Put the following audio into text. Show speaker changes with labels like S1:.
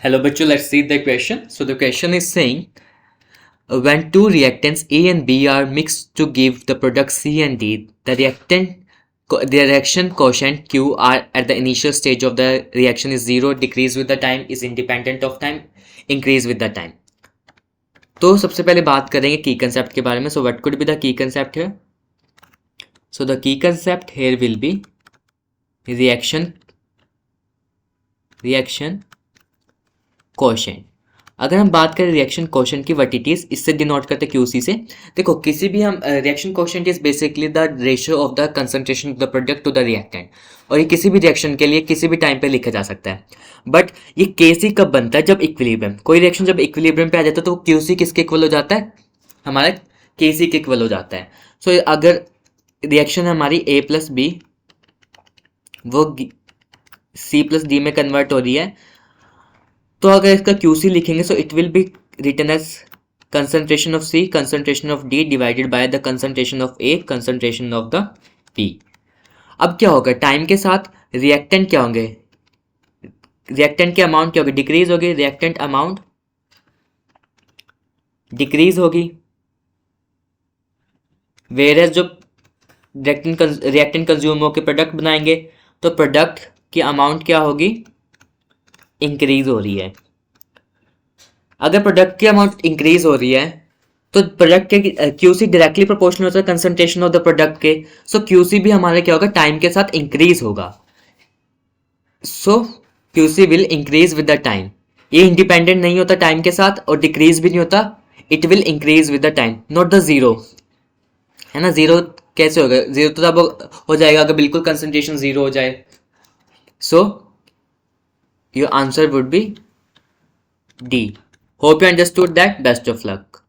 S1: Hello, Bachchu. Let's see the question. So the question is saying when two reactants A and B are mixed to give the product C and D, the reaction quotient Q are at the initial stage of the reaction is zero, decrease with the time, is independent of time, increase with the time. तो सबसे पहले बात करेंगे की concept के बारे में. So what could be the key concept here? So the key concept here will be reaction quotient. अगर हम बात करें रिएक्शन क्वोशेंट की व्हाट इट इज, इससे डिनोट करते हैं क्यूसी से. देखो किसी भी हम reaction quotient is basically the ratio of the concentration of the product to the reactant, और ये किसी भी रिएक्शन के लिए किसी भी टाइम पे लिखा जा सकता है. बट ये केसी कब बनता है? जब इक्विलिब्रियम, कोई रिएक्शन जब इक्विलिब्रियम पे आ जाता है तो क्यूसी किसके इक्वल हो जाता है? हमारा केसी के इक्वल हो जाता है. सो अगर रिएक्शन हमारी ए प्लस बी वो सी प्लस डी में कन्वर्ट हो रही है, तो अगर इसका QC लिखेंगे so it will be written as concentration of C, concentration of D divided by the concentration of A, concentration of the P. अब क्या होगा? टाइम के साथ रिएक्टेंट क्या होंगे? रिएक्टेंट के अमाउंट क्या होगी? डिक्रीज होगी. रिएक्टेंट अमाउंट डिक्रीज होगी. वेयर जो रिएक्टेंट कंज्यूम होकर प्रोडक्ट बनाएंगे तो प्रोडक्ट की अमाउंट क्या होगी? इंक्रीज हो रही है. अगर प्रोडक्ट की अमाउंट इंक्रीज हो रही है तो प्रोडक्ट के क्यूसी डायरेक्टली प्रोपोर्शनल होता है कंसंट्रेशन ऑफ द प्रोडक्ट के. सो क्यूसी भी हमारे क्या होगा? टाइम के साथ इंक्रीज होगा. So QC will increase with the time. ये इंडिपेंडेंट नहीं होता टाइम के साथ और डिक्रीज भी नहीं होता. It will increase with the time, not the zero. है ना? जीरो कैसे होगा? जीरो तो तब हो जाएगा अगर बिल्कुल कंसंट्रेशन जीरो हो जाए. सो your answer would be D. Hope you understood that. Best of luck.